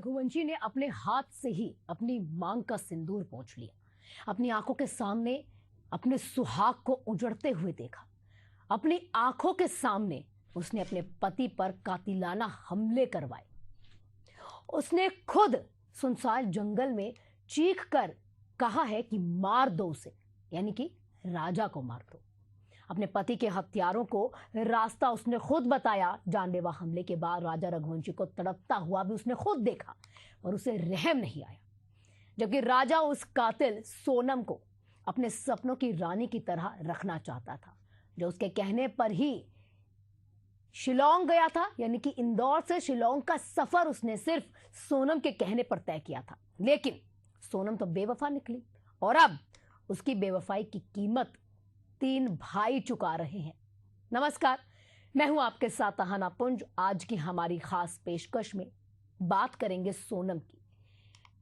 रघुवंशी ने अपने हाथ से ही अपनी मांग का सिंदूर पोंछ लिया। अपनी आंखों के सामने अपने सुहाग को उजड़ते हुए देखा। अपनी आंखों के सामने उसने अपने पति पर कातिलाना हमले करवाए। उसने खुद सुनसान जंगल में चीख कर कहा है कि मार दो उसे, यानी कि राजा को मार दो। अपने पति के हत्यारों को रास्ता उसने खुद बताया। जानलेवा हमले के बाद राजा रघुवंशी को तड़पता हुआ भी उसने खुद देखा, और उसे रहम नहीं आया। जबकि राजा उस कातिल सोनम को अपने सपनों की रानी की तरह रखना चाहता था, जो उसके कहने पर ही शिलोंग गया था। यानी कि इंदौर से शिलोंग का सफर उसने सिर्फ सोनम के कहने पर तय किया था। लेकिन सोनम तो बेवफा निकली, और अब उसकी बेवफाई की कीमत 3 भाई चुका रहे हैं। नमस्कार, मैं हूं आपके साथ तहाना पुंज। आज की हमारी खास पेशकश में बात करेंगे सोनम की,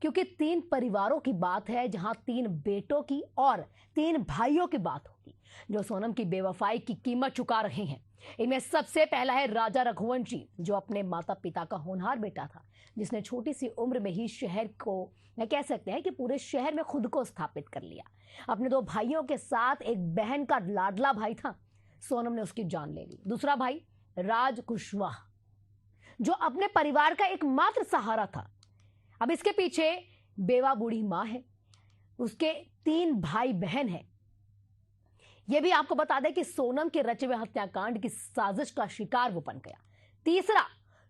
क्योंकि 3 परिवारों की बात है, जहां 3 बेटों की और 3 भाइयों की बात होगी, जो सोनम की बेवफाई की कीमत चुका रहे हैं। इनमें सबसे पहला है राजा रघुवंशी, जो अपने माता पिता का होनहार बेटा था, जिसने छोटी सी उम्र में ही शहर को, मैं कह सकते हैं कि पूरे शहर में खुद को स्थापित कर लिया। अपने 2 भाइयों के साथ एक बहन का लाडला भाई था, सोनम ने उसकी जान ले ली। दूसरा भाई राज कुशवाहा, जो अपने परिवार का एकमात्र सहारा था। अब इसके पीछे बेवा बूढ़ी मां है, उसके 3 भाई बहन हैं। यह भी आपको बता दें कि सोनम के रचे हुए हत्याकांड की साजिश का शिकार वो बन गया। तीसरा,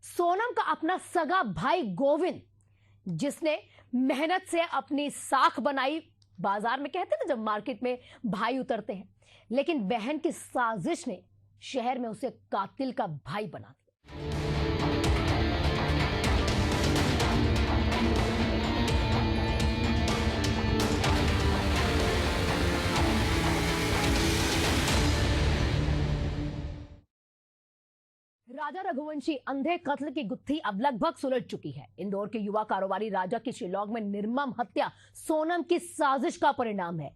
सोनम का अपना सगा भाई गोविंद, जिसने मेहनत से अपनी साख बनाई। बाजार में कहते हैं ना, जब मार्केट में भाई उतरते हैं, लेकिन बहन की साजिश ने शहर में उसे कातिल का भाई बना दिया। राजा रघुवंशी अंधे कत्ल की गुत्थी अब लगभग सुलझ चुकी है। इंदौर के युवा कारोबारी राजा की शिलोंग में निर्मम हत्या सोनम की साजिश का परिणाम है।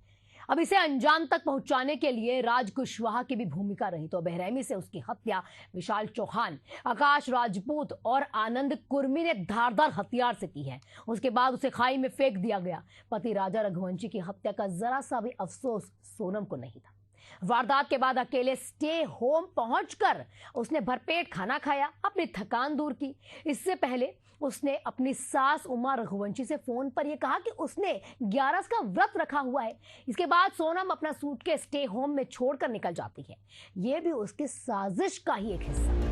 अब इसे अंजाम तक पहुंचाने के लिए राज कुशवाहा की भी भूमिका रही। तो बेरहमी से उसकी हत्या विशाल चौहान, आकाश राजपूत और आनंद कुर्मी ने धारदार हथियार से की है। उसके बाद उसे खाई में फेंक दिया गया। पति राजा रघुवंशी की हत्या का जरा सा भी अफसोस सोनम को नहीं था। वारदात के बाद अकेले स्टे होम पहुंचकर उसने भरपेट खाना खाया, अपनी थकान दूर की। इससे पहले उसने अपनी सास उमा रघुवंशी से फोन पर यह कहा कि उसने 11 का व्रत रखा हुआ है। इसके बाद सोनम अपना सूटकेस स्टे होम में छोड़कर निकल जाती है। यह भी उसकी साजिश का ही एक हिस्सा है।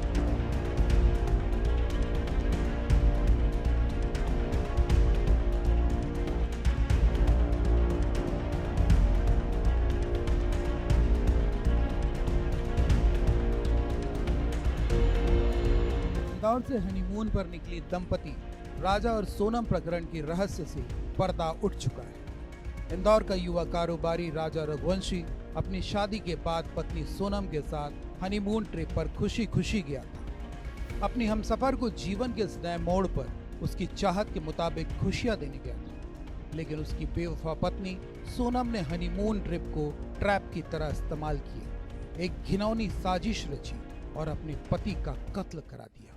इंदौर से हनीमून पर निकली दंपति राजा और सोनम प्रकरण की रहस्य से पर्दा उठ चुका है। इंदौर का युवा कारोबारी राजा रघुवंशी अपनी शादी के बाद पत्नी सोनम के साथ हनीमून ट्रिप पर खुशी खुशी गया था। अपनी हमसफर को जीवन के इस नए मोड़ पर उसकी चाहत के मुताबिक खुशियां देने गया था। लेकिन उसकी बेवफा पत्नी सोनम ने हनीमून ट्रिप को ट्रैप की तरह इस्तेमाल किया। एक घिनौनी साजिश रची और अपने पति का कत्ल करा दिया।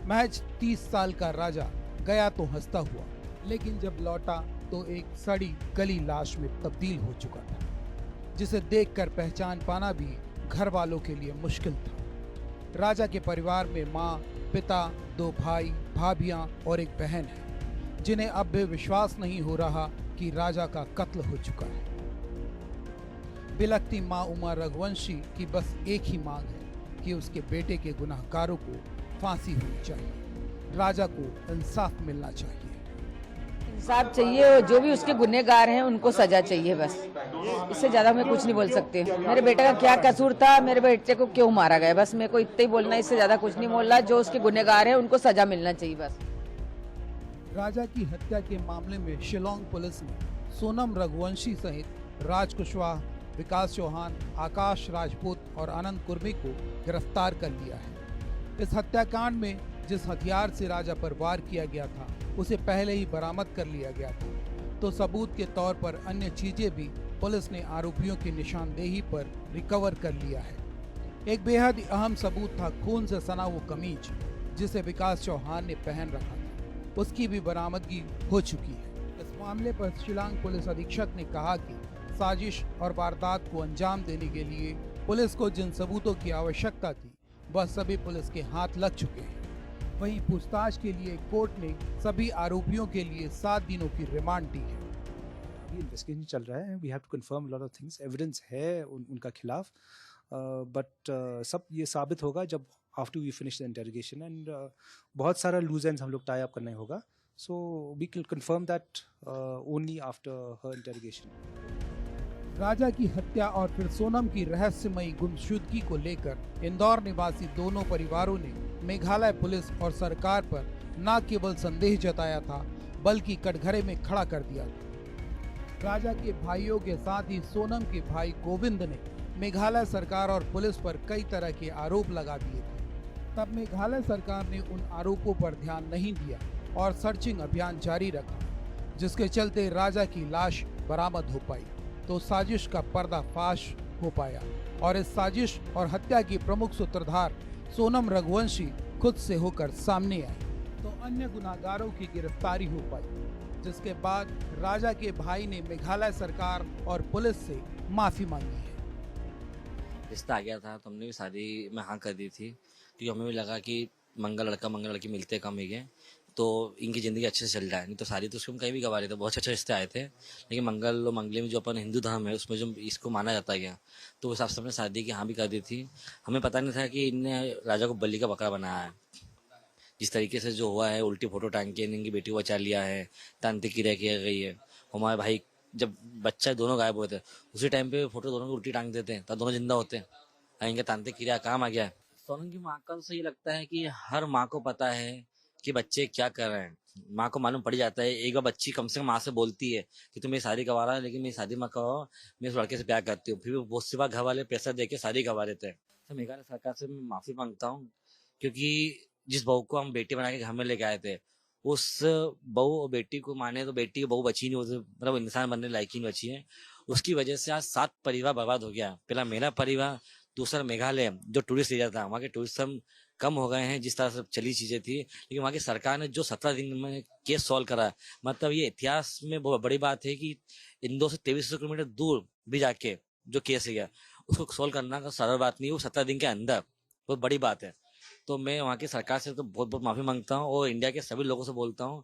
महज 30 साल का राजा गया तो हंसता हुआ, लेकिन जब लौटा तो एक सड़ी गली लाश में तब्दील हो चुका था, जिसे देखकर पहचान पाना भी घर वालों के लिए मुश्किल था। राजा के परिवार में माँ, पिता, 2 भाई, भाभियां और एक बहन है, जिन्हें अब भी विश्वास नहीं हो रहा कि राजा का कत्ल हो चुका है। बिलखती माँ उमा रघुवंशी की बस एक ही मांग है कि उसके बेटे के गुनाहगारों को फांसी होनी चाहिए। राजा को इंसाफ मिलना चाहिए। इंसाफ चाहिए, और जो भी उसके गुनहगार हैं उनको सजा चाहिए। बस इससे ज्यादा मैं कुछ नहीं बोल सकती। मेरे बेटे का क्या कसूर था, मेरे बेटे को क्यों मारा गया, बस मेरे को इतना ही बोलना, इससे ज्यादा कुछ नहीं बोलना। जो उसके गुनहगार हैं उनको सजा मिलना चाहिए बस। राजा की हत्या के मामले में शिलोंग पुलिस ने सोनम रघुवंशी सहित राज कुशवाहा, विकास चौहान, आकाश राजपूत और आनंद कुर्मी को गिरफ्तार कर लिया है। इस हत्याकांड में जिस हथियार से राजा पर वार किया गया था, उसे पहले ही बरामद कर लिया गया था। तो सबूत के तौर पर अन्य चीजें भी पुलिस ने आरोपियों की निशानदेही पर रिकवर कर लिया है। एक बेहद ही अहम सबूत था खून से सना वो कमीज, जिसे विकास चौहान ने पहन रखा था। उसकी भी बरामदगी हो चुकी है। इस मामले पर शिलांग पुलिस अधीक्षक ने कहा कि साजिश और वारदात को अंजाम देने के लिए पुलिस को जिन सबूतों की आवश्यकता थी वह सभी पुलिस के हाथ लग चुके हैं। वहीं पूछताछ के लिए कोर्ट ने सभी आरोपियों के लिए 7 दिनों की रिमांड दी है। इन्वेस्टिगेशन चल रहा है, we have to confirm lot of things, evidence है उनका खिलाफ, बट सब ये साबित होगा जब after we finish the interrogation, and बहुत सारा लूज एंड्स हम लोग टाई अप करना होगा, so we can confirm that only after her interrogation. Raja की हत्या और फिर सोनम की रहस्यमयी गुमशुदगी को लेकर इंदौर निवासी दोनों परिवारों ने मेघालय पुलिस और सरकार पर न केवल संदेह जताया था बल्कि कटघरे में खड़ा कर दिया था। राजा के भाइयों के साथ ही सोनम के भाई गोविंद ने मेघालय सरकार और पुलिस पर कई तरह के आरोप लगा दिए थे। तब मेघालय सरकार ने उन आरोपों पर ध्यान नहीं दिया और सर्चिंग अभियान जारी रखा, जिसके चलते राजा की लाश बरामद हो पाई तो साजिश का पर्दाफाश हो पाया और इस साजिश और हत्या की प्रमुख सूत्रधार सोनम रघुवंशी खुद से होकर सामने आई तो अन्य गुनाहगारों की गिरफ्तारी हो पाई, जिसके बाद राजा के भाई ने मेघालय सरकार और पुलिस से माफी मांगी है। रिश्ता आ गया था तो हमने भी शादी में हाँ कर दी थी, क्योंकि हमें भी लगा कि मंगल लड़की मिलते कम ही गए तो इनकी ज़िंदगी अच्छे से चल रहा है। नहीं तो शादी तो उसको हम कहीं भी गवा रहे थे, बहुत अच्छे रिश्ते आए थे, लेकिन मंगल और मंगली में जो अपन हिंदू धर्म है उसमें जो इसको माना जाता गया तो उस हिसाब से हमने शादी की हाँ भी कर दी थी। हमें पता नहीं था कि इनने राजा को बलि का बकरा बनाया है। जिस तरीके से जो हुआ है, उल्टी फोटो टांग के इनकी बेटी को बचा लिया है, तांत्रिक क्रिया की गई है। हमारे भाई जब बच्चा दोनों गायब हुए थे उसी टाइम पे फोटो दोनों को उल्टी टांग देते हैं तब दोनों जिंदा होते हैं। इनका तांत्रिक क्रिया काम आ गया है। सोनम की माँ का तो ये लगता है कि हर माँ को पता है कि बच्चे क्या कर रहे हैं, माँ को मालूम पड़ जाता है। एक बार बच्ची कम से कम माँ से बोलती है कि तुम मेरी शादी करवा रहा है, लेकिन मेरी शादी मत करो, मैं इस लड़के से प्यार करती हूँ। फिर भी बहुत सी बार घर वाले पैसा दे के शादी करवा देते हैं। तो मेघालय सरकार से मैं माफी मांगता हूँ, क्योंकि जिस बहू को हम बेटी बना के घर में लेके आए थे उस बहू और बेटी को माने तो बेटी की बहू बची नहीं, मतलब इंसान बनने लायक ही नहीं बची है। उसकी वजह से आज 7 परिवार बर्बाद हो गया। पहला मेरा परिवार, दूसरा मेघालय जो टूरिस्ट एरिया था वहाँ के टूरिज्म कम हो गए हैं जिस तरह से चली चीजें थी। लेकिन वहाँ की सरकार ने जो 17 दिन में केस सॉल्व करा, मतलब ये इतिहास में बहुत बड़ी बात है कि इंदौर से 2300 किलोमीटर दूर भी जाके जो केस है उसको सॉल्व करना का सरल बात नहीं, वो 17 दिन के अंदर बहुत बड़ी बात है। तो मैं वहाँ की सरकार से तो बहुत बहुत माफी मांगता हूँ और इंडिया के सभी लोगों से बोलता हूँ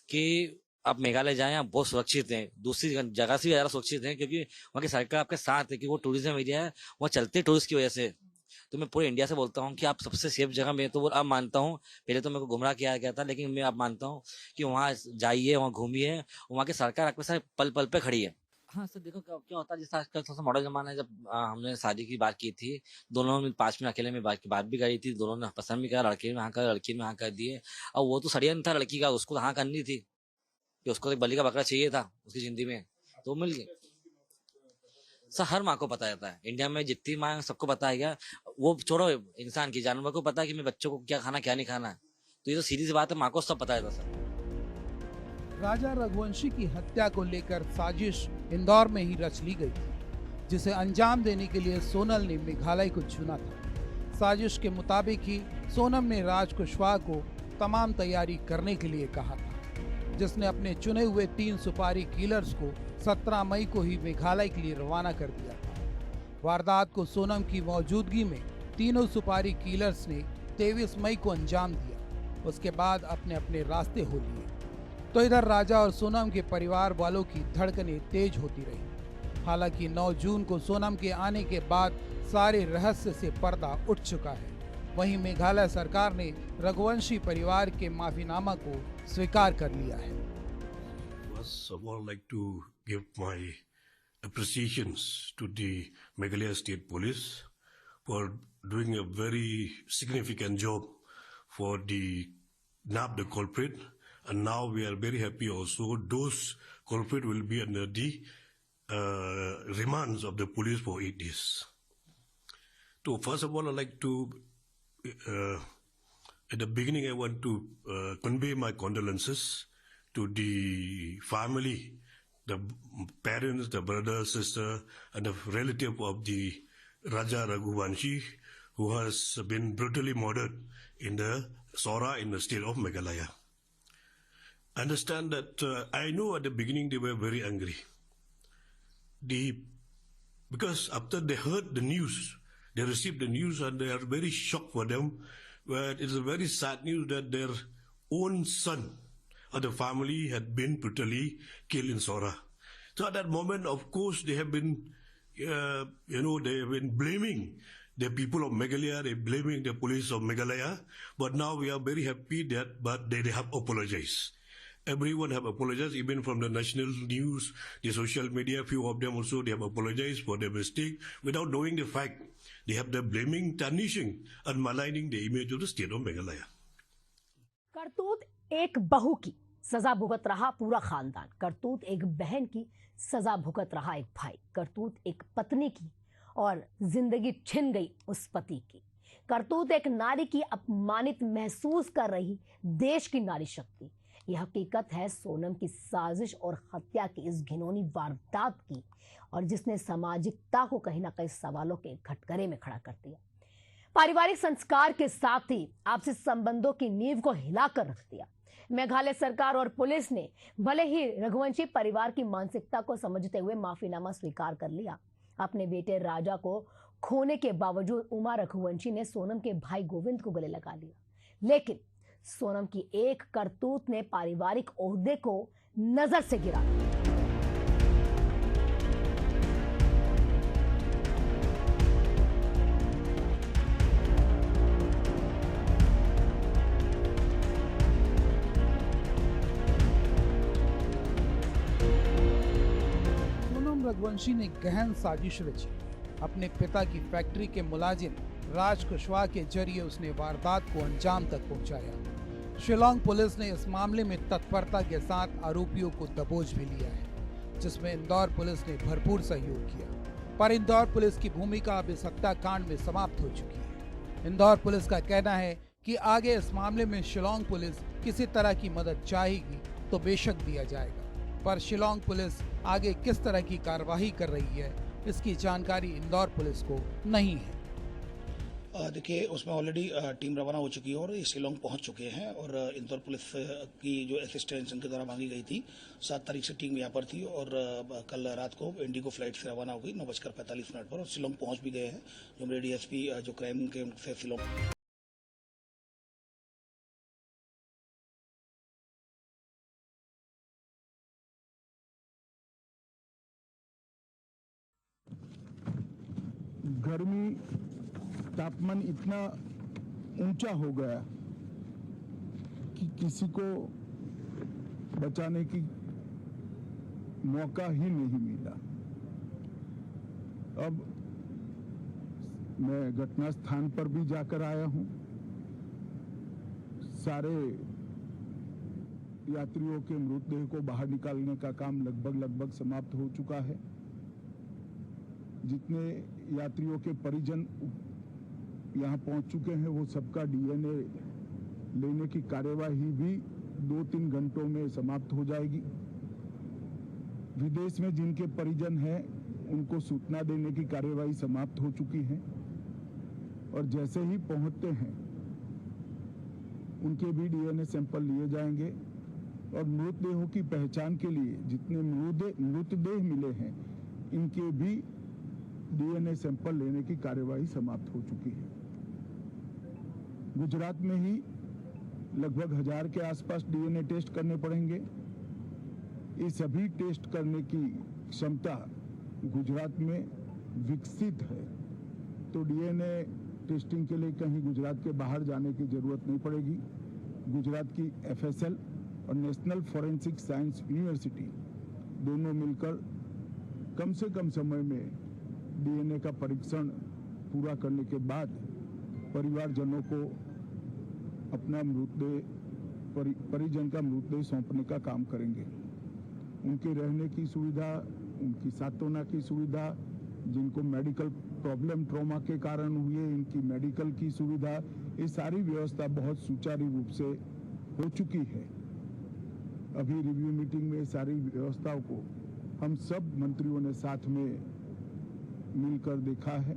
कि आप मेघालय जाएं, आप बहुत सुरक्षित हैं, दूसरी जगह से भी ज्यादा सुरक्षित हैं, क्योंकि वहाँ की सरकार आपके साथ है, कि वो टूरिज्म एरिया है, वहाँ चलते टूरिस्ट की वजह से। तो मैं पूरे इंडिया से बोलता हूँ कि आप सबसे सेफ जगह में, तो वो अब मानता हूँ पहले तो मेरे को गुमराह किया गया था, लेकिन मैं अब मानता हूँ कि वहाँ जाइए, वहाँ घूमिए, वहाँ की सरकार आपके साथ पल पल पे खड़ी है। हाँ सर, देखो क्या होता है, जैसे आजकल थोड़ा सा मॉडर्न जमाना है। जब हमने शादी की बात की थी, दोनों में 5 मिनट अकेले में बात भी करी थी, दोनों ने पसंद भी करा, लड़के में हाँ कर, लड़की में हाँ कर दिए। और वो तो षड्यंत्र था लड़की का, उसको हाँ करनी थी कि उसको एक बलि का बकरा चाहिए था उसकी जिंदगी में, तो मिल गया। सर हर माँ को पता रहता है, इंडिया में जितनी माँ सबको पता है। क्या वो छोड़ो, इंसान की जानवर को पता है कि मैं बच्चों को क्या खाना क्या नहीं खाना, तो ये तो सीधी सी बात है, माँ को सब पता है सर। राजा रघुवंशी की हत्या को लेकर साजिश इंदौर में ही रच ली गई थी, जिसे अंजाम देने के लिए सोनल ने मेघालय को चुना था। साजिश के मुताबिक ही सोनम ने राज कुशवाहा को तमाम तैयारी करने के लिए कहा था, जिसने अपने चुने हुए 3 सुपारी किलर्स को 17 मई को ही मेघालय के लिए रवाना कर दिया था। वारदात को सोनम की मौजूदगी में तीनों सुपारी किलर्स ने 23 मई को अंजाम दिया। उसके बाद अपने अपने रास्ते हो लिए। तो इधर राजा और सोनम के परिवार वालों की धड़कनें तेज होती रही। हालांकि 9 जून को सोनम के आने के बाद सारे रहस्य से पर्दा उठ चुका है। वहीं मेघालय सरकार ने रघुवंशी परिवार के माफीनामा को स्वीकार कर लिया है। First of all, I'd like to give my appreciations to the Meghalaya State Police for doing a very significant job for the nab the culprit, and now we are very happy also those culprit will be under the remands of the police for 8 days. So first of all, I'd like to at the beginning I want to convey my condolences to the family, the parents, the brother, sister, and the relative of the Raja Raghuvanshi, who has been brutally murdered in the Sora in the state of Meghalaya. I understand that I know at the beginning they were very angry. Because after they heard the news, they received the news and they are very shocked for them. Where it is a very sad news that their own son of the family had been brutally killed in Sora. So at that moment, of course, they have been, they have been blaming the people of Meghalaya, they blaming the police of Meghalaya. But now we are very happy that they have apologized. Everyone have apologized, even from the national news, the social media, few of them also, they have apologized for their mistake without knowing the fact. They have the blaming, tarnishing and maligning the image of the state of Meghalaya. करतूत एक बहू की सजा भुगत रहा पूरा खानदान, करतूत एक बहन की सजा भुगत रहा एक भाई, करतूत एक पत्नी की और जिंदगी छिन गई उस पति की, करतूत एक नारी की अपमानित महसूस कर रही देश की नारी शक्ति। यह हकीकत है सोनम की साजिश और हत्या की इस घिनौनी वारदात की, और जिसने सामाजिकता को कहीं ना कहीं सवालों के घटघरे में खड़ा कर दिया, पारिवारिक संस्कार के साथ ही आपसी संबंधों की नींव को हिलाकर रख दिया। मेघालय सरकार और पुलिस ने भले ही रघुवंशी परिवार की मानसिकता को समझते हुए माफीनामा स्वीकार कर लिया, अपने बेटे राजा को खोने के बावजूद उमा रघुवंशी ने सोनम के भाई गोविंद को गले लगा लिया, लेकिन सोनम की एक करतूत ने पारिवारिक ओहदे को नजर से गिरा दिया। सोनम रघुवंशी ने गहन साजिश रची। अपने पिता की फैक्ट्री के मुलाजिम राज कुशवाहा के जरिए उसने वारदात को अंजाम तक पहुंचाया। शिलांग पुलिस ने इस मामले में तत्परता के साथ आरोपियों को दबोच भी लिया है, जिसमें इंदौर पुलिस ने भरपूर सहयोग किया। पर इंदौर पुलिस की भूमिका अब इस हत्याकांड में समाप्त हो चुकी है। इंदौर पुलिस का कहना है कि आगे इस मामले में शिलांग पुलिस किसी तरह की मदद चाहेगी तो बेशक दिया जाएगा, पर शिलांग पुलिस आगे किस तरह की कार्रवाई कर रही है इसकी जानकारी इंदौर पुलिस को नहीं है। देखिए, उसमें ऑलरेडी टीम रवाना हो चुकी है और ये शिलोंग पहुंच चुके हैं, और इंदौर पुलिस की जो असिस्टेंस इनके द्वारा मांगी गई थी, 7 तारीख से टीम यहाँ पर थी और कल रात को इंडिगो फ्लाइट से रवाना हो गई 9:45 पर, और शिलोंग पहुंच भी गए हैं। जो मेरे डीएसपी जो क्राइम के से शिलोंग गर्मी तापमान इतना ऊंचा हो गया कि किसी को बचाने की मौका ही नहीं मिला। अब मैं घटना स्थान पर भी जाकर आया हूं। सारे यात्रियों के मृतदेह को बाहर निकालने का काम लगभग समाप्त हो चुका है। जितने यात्रियों के परिजन यहाँ पहुंच चुके हैं वो सबका डीएनए लेने की कार्यवाही भी 2-3 घंटों में समाप्त हो जाएगी। विदेश में जिनके परिजन हैं उनको सूचना देने की कार्यवाही समाप्त हो चुकी है, और जैसे ही पहुंचते हैं उनके भी डीएनए सैंपल लिए जाएंगे, और मृतदेहों की पहचान के लिए जितने मृतदेह मिले हैं इनके भी डीएनए सैंपल लेने की कार्यवाही समाप्त हो चुकी है। गुजरात में ही लगभग 1000 के आसपास डीएनए टेस्ट करने पड़ेंगे। ये सभी टेस्ट करने की क्षमता गुजरात में विकसित है, तो डीएनए टेस्टिंग के लिए कहीं गुजरात के बाहर जाने की जरूरत नहीं पड़ेगी। गुजरात की एफएसएल और नेशनल फॉरेंसिक साइंस यूनिवर्सिटी दोनों मिलकर कम से कम समय में डीएनए का परीक्षण पूरा करने के बाद परिवारजनों को अपना मृतदेह परिजन का मृतदेह सौंपने का काम करेंगे। उनके रहने की सुविधा, उनकी सांत्वना की सुविधा, जिनको मेडिकल प्रॉब्लम ट्रॉमा के कारण हुए इनकी मेडिकल की सुविधा, ये सारी व्यवस्था बहुत सुचारू रूप से हो चुकी है। अभी रिव्यू मीटिंग में सारी व्यवस्थाओं को हम सब मंत्रियों ने साथ में मिलकर देखा है।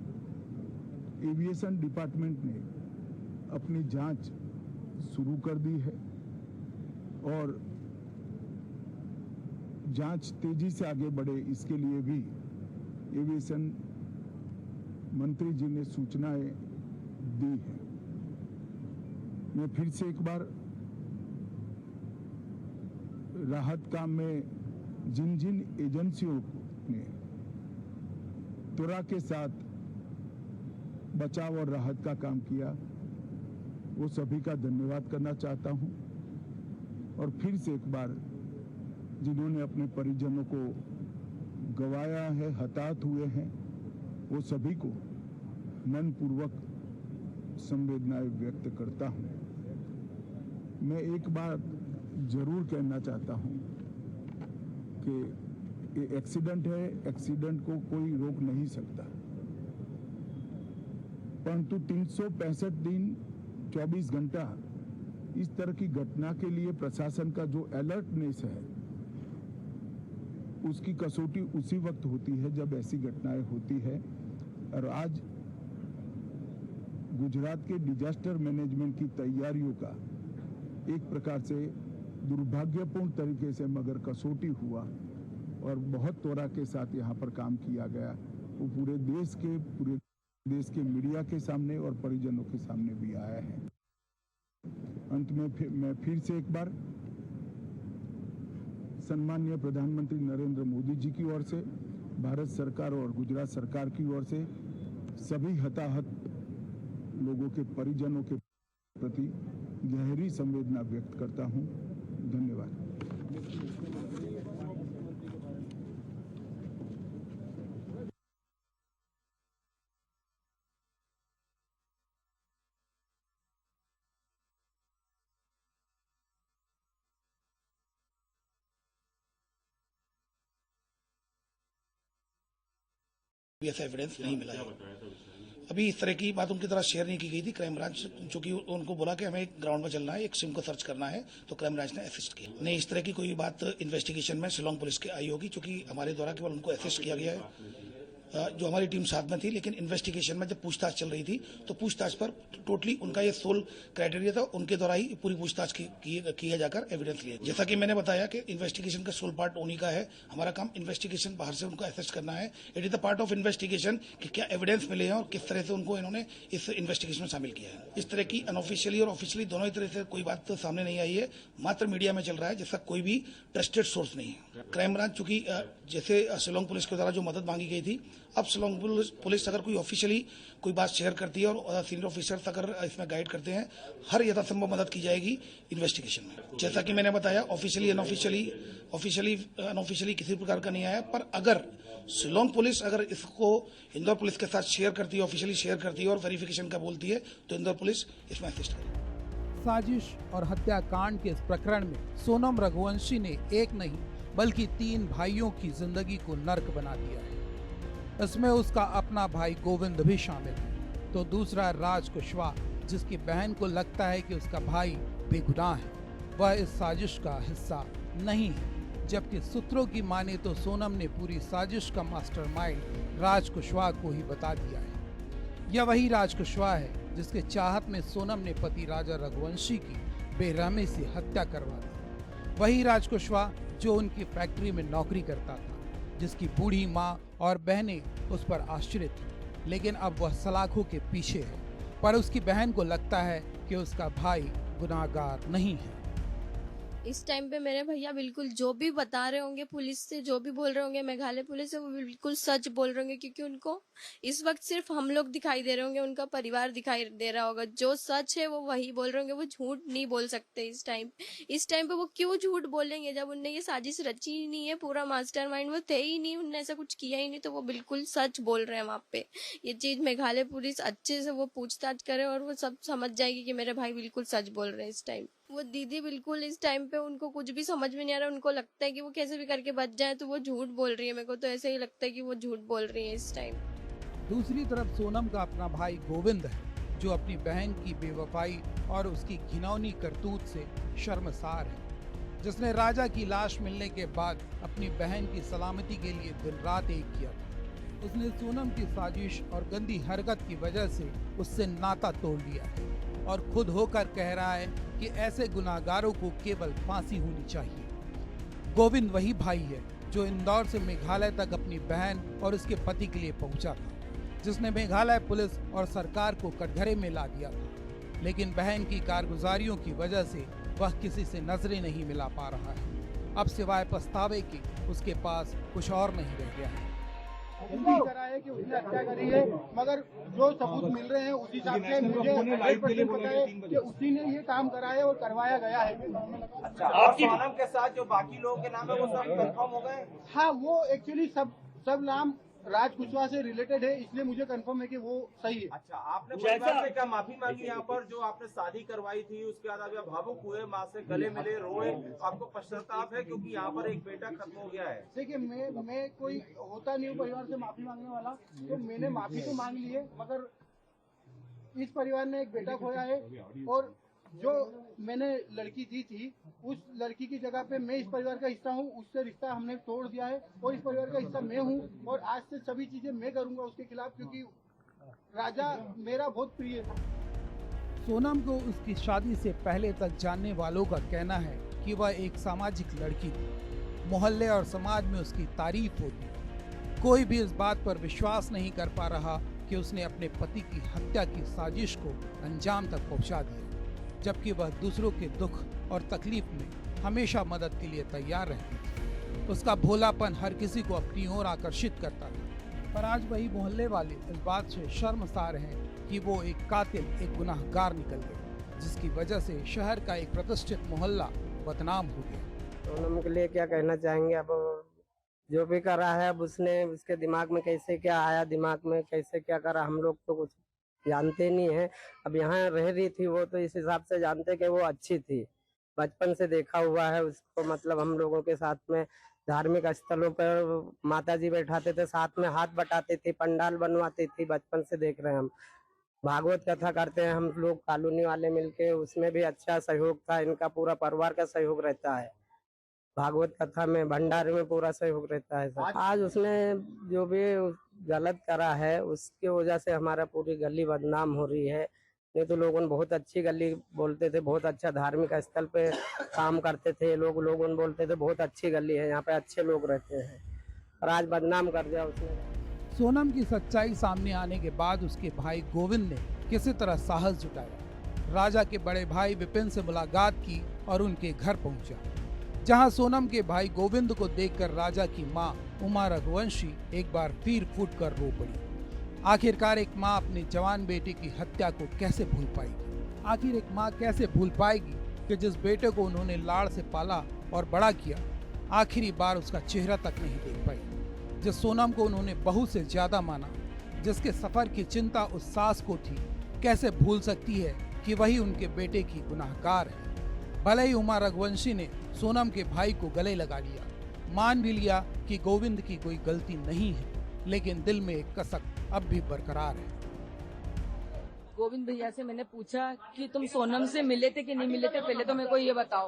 एविएशन डिपार्टमेंट ने अपनी जांच शुरू कर दी है, और जांच तेजी से आगे बढ़े, इसके लिए भी एविएशन मंत्री जी ने सूचनाएं दी हैं। मैं फिर से एक बार राहत काम में जिन जिन एजेंसियों ने त्वरा के साथ बचाव और राहत का काम किया, वो सभी का धन्यवाद करना चाहता हूं। और फिर से एक बार जिन्होंने अपने परिजनों को गंवाया है, हताहत हुए हैं, वो सभी को मनपूर्वक संवेदनाएं व्यक्त करता हूं। मैं एक बात जरूर कहना चाहता हूं कि ये एक्सीडेंट है, एक्सीडेंट को कोई रोक नहीं सकता, परंतु 365 दिन 24 घंटा इस तरह की घटना के लिए प्रशासन का जो अलर्टनेस है, उसकी कसौटी उसी वक्त होती है जब ऐसी घटनाएं होती है। और आज गुजरात के डिजास्टर मैनेजमेंट की तैयारियों का एक प्रकार से दुर्भाग्यपूर्ण तरीके से मगर कसौटी हुआ और बहुत त्वरा के साथ यहाँ पर काम किया गया, वो पूरे देश के मीडिया के सामने और परिजनों के सामने भी आया है। अंत में मैं फिर से एक बार सम्माननीय प्रधानमंत्री नरेंद्र मोदी जी की ओर से, भारत सरकार और गुजरात सरकार की ओर से सभी हताहत लोगों के परिजनों के प्रति गहरी संवेदना व्यक्त करता हूं। धन्यवाद। ऐसा एविडेंस नहीं मिला है। अभी इस तरह की बात उनकी तरह शेयर नहीं की गई थी। क्राइम ब्रांच चूंकि उनको बोला कि हमें एक ग्राउंड में चलना है, एक सिम को सर्च करना है, तो क्राइम ब्रांच ने असिस्ट किया। नहीं, इस तरह की कोई बात इन्वेस्टिगेशन में शिलोंग पुलिस की आई होगी, क्योंकि हमारे द्वारा केवल उनको असिस्ट किया गया है, जो हमारी टीम साथ में थी। लेकिन इन्वेस्टिगेशन में जब पूछताछ चल रही थी तो पूछताछ पर टोटली उनका ये सोल क्राइटेरिया था, उनके द्वारा ही पूरी पूछताछ किया जाकर एविडेंस लिया। जैसा कि मैंने बताया कि इन्वेस्टिगेशन का सोल पार्ट उन्हीं का है। हमारा काम इन्वेस्टिगेशन बाहर से उनको असेस करना है। It is the part of investigation कि क्या एविडेंस मिले हैं और किस तरह से उनको इन्होंने इस इन्वेस्टिगेशन में शामिल किया है। इस तरह की अनऑफिशियली और ऑफिशियली दोनों ही तरह से कोई बात तो सामने नहीं आई है, मात्र मीडिया में चल रहा है, जिसका कोई भी ट्रस्टेड सोर्स नहीं है। क्राइम ब्रांच चूंकि जैसे शिलोंग पुलिस के द्वारा जो मदद मांगी गई थी, अब शिलोंग पुलिस अगर कोई ऑफिशियली कोई बात शेयर करती है और सीनियर ऑफिसर्स अगर इसमें गाइड करते हैं, हर यथासंभव मदद की जाएगी इन्वेस्टिगेशन में। जैसा कि मैंने बताया, ऑफिशियली अनऑफिशियली किसी प्रकार का नहीं आया, पर अगर शिलोंग पुलिस अगर इसको इंदौर पुलिस के साथ शेयर करती है, ऑफिशियली शेयर करती है और वेरिफिकेशन का बोलती है, तो इंदौर पुलिस इसमें असिस्ट करेगी। साजिश और हत्याकांड के इस प्रकरण में सोनम रघुवंशी ने एक नहीं बल्कि 3 भाइयों की जिंदगी को नर्क बना दिया है। इसमें उसका अपना भाई गोविंद भी शामिल है, तो दूसरा राज कुशवाहा, जिसकी बहन को लगता है कि उसका भाई बेगुनाह है, वह इस साजिश का हिस्सा नहीं है। जबकि सूत्रों की माने तो सोनम ने पूरी साजिश का मास्टरमाइंड राज कुशवाहा को ही बता दिया है। यह वही राज कुशवाहा है जिसके चाहत में सोनम ने पति राजा रघुवंशी की बेरहमी से हत्या करवा दी। वही राज कुशवाहा जो उनकी फैक्ट्री में नौकरी करता था, जिसकी बूढ़ी माँ और बहनें उस पर आश्रित थी, लेकिन अब वह सलाखों के पीछे है। पर उसकी बहन को लगता है कि उसका भाई गुनाहगार नहीं है। इस टाइम पे मेरे भैया बिल्कुल जो भी बता रहे होंगे पुलिस से, जो भी बोल रहे होंगे मेघालय पुलिस से, वो बिल्कुल सच बोल रहे होंगे, क्योंकि उनको इस वक्त सिर्फ हम लोग दिखाई दे रहे होंगे, उनका परिवार दिखाई दे रहा होगा। जो सच है वो वही बोल रहे होंगे, वो झूठ नहीं बोल सकते। इस टाइम पे वो क्यों झूठ बोलेंगे जब उनने ये साजिश रची ही नहीं है, पूरा मास्टरमाइंड वो थे ही नहीं, उनने ऐसा कुछ किया ही नहीं, तो वो बिल्कुल सच बोल रहे हैं। वहाँ पे ये चीज मेघालय पुलिस अच्छे से वो पूछताछ करे और वो सब समझ जाएगी कि मेरे भाई बिल्कुल सच बोल रहे हैं। इस टाइम वो दीदी बिल्कुल इस टाइम पे उनको कुछ भी समझ में नहीं आ रहा, उनको लगता है कि वो कैसे भी करके बच जाए, तो वो झूठ बोल रही है। मेरे को तो ऐसे ही लगता है कि वो झूठ बोल रही है इस टाइम। दूसरी तरफ सोनम का अपना भाई गोविंद है, जो अपनी बहन की बेवफाई और उसकी घिनौनी करतूत से शर्मसार है, जिसने राजा की लाश मिलने के बाद अपनी बहन की सलामती के लिए दिन रात एक किया था। उसने सोनम की साजिश और गंदी हरकत की वजह से उससे नाता तोड़ लिया है और खुद होकर कह रहा है कि ऐसे गुनाहगारों को केवल फांसी होनी चाहिए। गोविंद वही भाई है जो इंदौर से मेघालय तक अपनी बहन और उसके पति के लिए पहुंचा था, जिसने मेघालय पुलिस और सरकार को कटघरे में ला दिया था। लेकिन बहन की कारगुजारियों की वजह से वह किसी से नजरें नहीं मिला पा रहा है। अब सिवाय पछतावे के उसके पास कुछ और नहीं रह गया है। करा है कि उसने हत्या करी है, मगर जो सबूत मिल रहे हैं उस हिसाब से मुझे 100% पता है कि उसी ने ये काम करा है और करवाया गया है। अच्छा, आपकी सोनम के साथ जो बाकी लोगों के नाम है वो सब कंफर्म हो गए? हाँ, वो एक्चुअली सब नाम राज कुशवाहा से रिलेटेड है, इसलिए मुझे कंफर्म है कि वो सही है। अच्छा, आपने परिवार से क्या माफी मांगी यहाँ पर जो आपने शादी करवाई थी, उसके बाद आप भावुक हुए, माँ से गले मिले, रोए, आपको पश्चाताप है क्योंकि यहाँ पर एक बेटा खत्म हो गया है? देखिए, मैं कोई होता नहीं हूँ परिवार से माफी मांगने वाला, तो मैंने माफी तो मांग ली है, मगर इस परिवार ने एक बेटा खोया है और जो मैंने लड़की दी थी उस लड़की की जगह पे मैं इस परिवार का हिस्सा हूँ, उससे रिश्ता हमने तोड़ दिया है और इस परिवार का हिस्सा मैं हूँ और आज से सभी चीजें मैं करूँगा उसके खिलाफ, क्योंकि राजा मेरा बहुत प्रिय था। सोनम को उसकी शादी से पहले तक जानने वालों का कहना है कि वह एक सामाजिक लड़की थी। मोहल्ले और समाज में उसकी तारीफ होती। कोई भी इस बात पर विश्वास नहीं कर पा रहा कि उसने अपने पति की हत्या की साजिश को अंजाम तक पहुंचा दिया, जबकि वह दूसरों के दुख और तकलीफ में हमेशा मदद के लिए तैयार रहती थी। उसका भोलापन हर किसी को अपनी ओर आकर्षित करता था। पर आज वही मोहल्ले वाले इस बात से शर्मसार हैं कि वो एक कातिल, एक गुनाहगार निकल गए, जिसकी वजह से शहर का एक प्रतिष्ठित मोहल्ला बदनाम हो गया। सोनम के लिए क्या कहना चाहेंगे? अब जो भी करा है, अब उसके दिमाग में कैसे क्या आया, दिमाग में कैसे क्या करा, हम लोग तो कुछ जानते नहीं है। अब यहाँ रह रही थी वो, तो इस हिसाब से जानते कि वो अच्छी थी, बचपन से देखा हुआ है उसको। मतलब हम लोगों के साथ में धार्मिक स्थलों पर माता जी बैठाते थे, साथ में हाथ बटाती थी, पंडाल बनवाती थी, बचपन से देख रहे हैं हम। भागवत कथा करते हैं हम लोग कॉलोनी वाले मिलके, उसमें भी अच्छा सहयोग था। इनका पूरा परिवार का सहयोग रहता है, भागवत कथा में, भंडारे में पूरा सहयोग रहता है सर। आज उसने जो भी गलत करा है उसकी वजह से हमारा पूरी गली बदनाम हो रही है। नहीं तो लोगों बहुत अच्छी गली बोलते थे, बहुत अच्छा धार्मिक स्थल पे काम करते थे लोगों बोलते थे बहुत अच्छी गली है, यहाँ पे अच्छे लोग रहते हैं, और आज बदनाम कर दिया उसने। सोनम की सच्चाई सामने आने के बाद उसके भाई गोविंद ने किसी तरह साहस जुटाया, राजा के बड़े भाई विपिन से मुलाकात की और उनके घर पहुंचा, जहां सोनम के भाई गोविंद को देखकर राजा की मां उमा रघुवंशी एक बार फिर फूटकर रो पड़ी। आखिरकार एक मां अपने जवान बेटे की हत्या को कैसे भूल पाएगी? आखिर एक मां कैसे भूल पाएगी कि जिस बेटे को उन्होंने लाड़ से पाला और बड़ा किया, आखिरी बार उसका चेहरा तक नहीं देख पाई, जिस सोनम को उन्होंने बहू से ज्यादा माना, जिसके सफर की चिंता उस सास को थी, कैसे भूल सकती है कि वही उनके बेटे की गुनाहगार है? भले ही उमा रघुवंशी ने सोनम के भाई को गले लगा लिया, मान भी लिया कि गोविंद की कोई गलती नहीं है, लेकिन दिल में एक कसक अब भी बरकरार है। गोविंद भैया से मैंने पूछा कि तुम सोनम से मिले थे कि नहीं मिले थे, पहले तो मेरे को ये बताओ।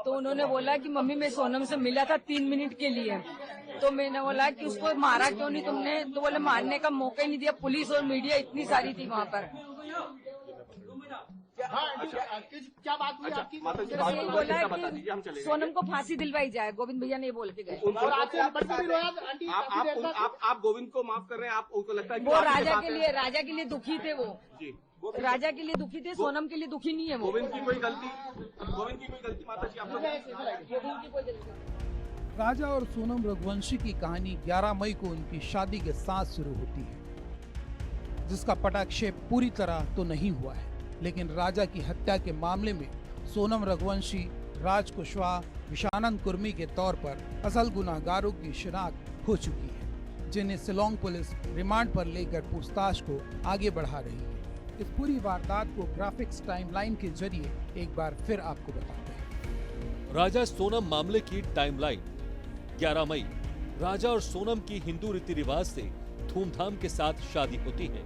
तो उन्होंने बोला कि मम्मी मैं सोनम से मिला था 3 मिनट के लिए। तो मैंने बोला कि उसको मारा क्यों नहीं तुमने? तो बोले मारने का मौका ही नहीं दिया, पुलिस और मीडिया इतनी सारी थी वहाँ पर। क्या बात हुई आपकी? यही बोला कि सोनम को फांसी दिलवाई जाए, गोविंद भैया ने बोल के गए। आप गोविंद को माफ कर रहे हैं? आप उनको लगता है वो राजा के लिए दुखी थे, वो राजा के लिए दुखी थे, सोनम के लिए दुखी नहीं है। वो गोविंद की कोई गलती माता जी आपको? राजा और सोनम रघुवंशी की कहानी 11 मई को उनकी शादी के साथ शुरू होती है, जिसका पटाक्षेप पूरी तरह तो नहीं हुआ है, लेकिन राजा की हत्या के मामले में सोनम रघुवंशी, राज कुशवाहा, विशानंद कुर्मी के तौर पर असल गुनाहगारों की शिनाख्त हो चुकी है, जिन्हें शिलोंग पुलिस रिमांड पर लेकर पूछताछ को आगे बढ़ा रही है। इस पूरी वारदात को ग्राफिक्स टाइमलाइन के जरिए एक बार फिर आपको बताते हैं। राजा सोनम मामले की टाइमलाइन। 11 मई राजा और सोनम की हिंदू रीति रिवाज से धूमधाम के साथ शादी होती है।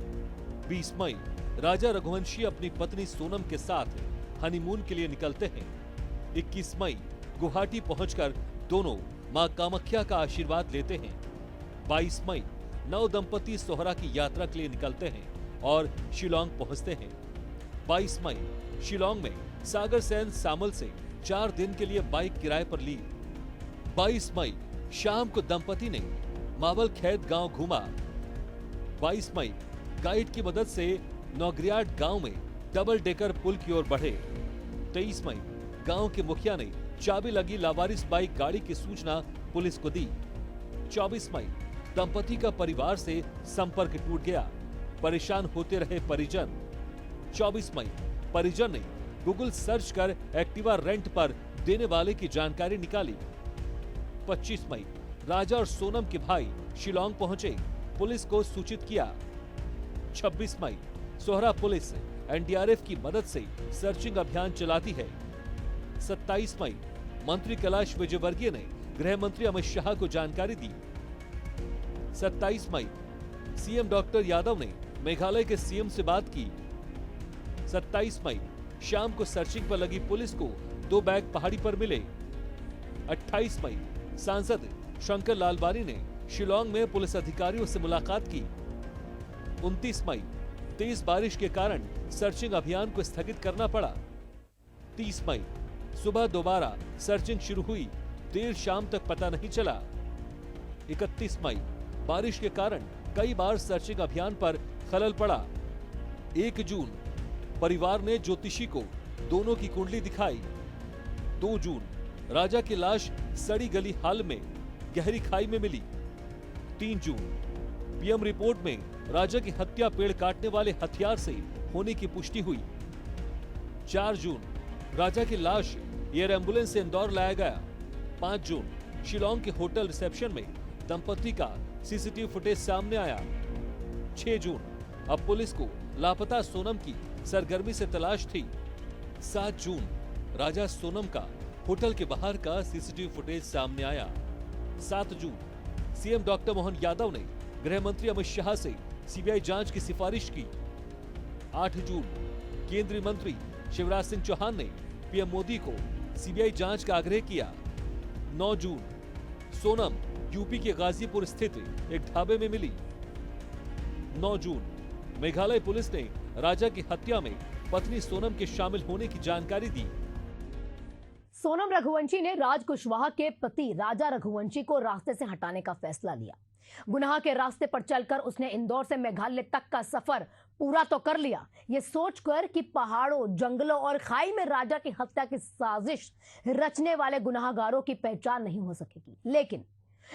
20 मई राजा रघुवंशी अपनी पत्नी सोनम के साथ हनीमून के लिए निकलते हैं। 21 मई गुवाहाटी पहुंचकर दोनों मां कामाख्या का आशीर्वाद लेते हैं। 22 मई नव दंपति सोहरा की यात्रा के लिए निकलते हैं और शिलोंग पहुंचते हैं। 22 मई शिलोंग में सागर सेन सामल से 4 दिन के लिए बाइक किराए पर ली। 22 मई शाम को दंपति ने मावल खैत गांव घूमा। 22 मई गाइड की मदद से नौगरियाट गांव में डबल डेकर पुल की ओर बढ़े। 23 मई गांव के मुखिया ने चाबी लगी लावारिस बाइक गाड़ी की सूचना पुलिस को दी। 24 मई दंपति का परिवार से संपर्क टूट गया, परेशान होते रहे परिजन। 24 मई परिजन ने गूगल सर्च कर एक्टिवा रेंट पर देने वाले की जानकारी निकाली। 25 मई राजा और सोनम के भाई शिलोंग पहुंचे, पुलिस को सूचित किया। 26 मई सोहरा पुलिस एनडीआरएफ की मदद से सर्चिंग अभियान चलाती है। 27 मई मंत्री कैलाश विजयवर्गीय ने गृह मंत्री अमित शाह को जानकारी दी। 27 मई सीएम डॉक्टर यादव ने मेघालय के सीएम से बात की। 27 मई शाम को सर्चिंग पर लगी पुलिस को 2 बैग पहाड़ी पर मिले। 28 मई सांसद शंकर लालवानी ने शिलोंग में पुलिस अधिकारियों से मुलाकात की। 29 मई तेज बारिश के कारण सर्चिंग अभियान को स्थगित करना पड़ा। 30 मई सुबह दोबारा सर्चिंग शुरू हुई, देर शाम तक पता नहीं चला। 31 मई बारिश के कारण कई बार सर्चिंग अभियान पर खलल पड़ा। 1 जून परिवार ने ज्योतिषी को दोनों की कुंडली दिखाई। 2 जून राजा की लाश सड़ी गली हाल में गहरी खाई में मिली। 3 जून पीएम रिपोर्ट में राजा की हत्या पेड़ काटने वाले हथियार से होने की पुष्टि हुई। 4 जून राजा की लाश एयर एम्बुलेंस से इंदौर लाया गया। 5 जून शिलोंग के होटल रिसेप्शन में दंपति का सीसीटीवी फुटेज सामने आया। 6 जून अब पुलिस को लापता सोनम की सरगर्मी से तलाश थी। 7 जून राजा सोनम का होटल के बाहर का सीसीटीवी फुटेज सामने आया। 7 जून सीएम डॉक्टर मोहन यादव ने गृह मंत्री अमित शाह से सीबीआई जांच की सिफारिश की। 8 जून केंद्रीय मंत्री शिवराज सिंह चौहान ने पीएम मोदी को सीबीआई जांच का आग्रह किया। 9 जून सोनम यूपी के गाजीपुर स्थित एक ढाबे में मिली। 9 जून मेघालय पुलिस ने राजा की हत्या में पत्नी सोनम के शामिल होने की जानकारी दी। सोनम रघुवंशी ने राज कुशवाहा के पति राजा रघुवंशी को रास्ते से हटाने का फैसला लिया। गुनाह के रास्ते पर चलकर उसने इंदौर से मेघालय तक का सफर पूरा तो कर लिया, ये सोचकर कि पहाड़ों, जंगलों और खाई में राजा की हत्या की साजिश रचने वाले गुनाहगारों की पहचान नहीं हो सकेगी। लेकिन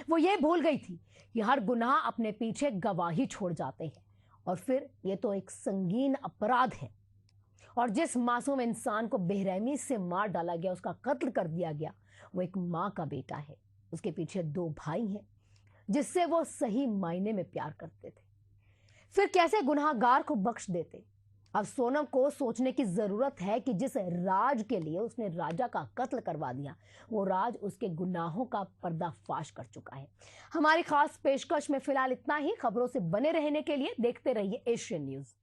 वो ये भूल गई थी कि हर गुनाह अपने पीछे गवाही छोड़ जाते हैं और फिर ये तो एक संगीन अपराध है। और जिस मासूम इंसान को बेरहमी से मार डाला गया, उसका कत्ल कर दिया गया, वो एक माँ का बेटा है। उसके पीछे 2 भाई हैं जिससे वो सही मायने में प्यार करते थे। फिर कैसे गुनाहगार को बख्श देते? अब सोनम को सोचने की जरूरत है कि जिस राज के लिए उसने राजा का कत्ल करवा दिया, वो राज उसके गुनाहों का पर्दाफाश कर चुका है। हमारी खास पेशकश में फिलहाल इतना ही। खबरों से बने रहने के लिए देखते रहिए एशियन न्यूज।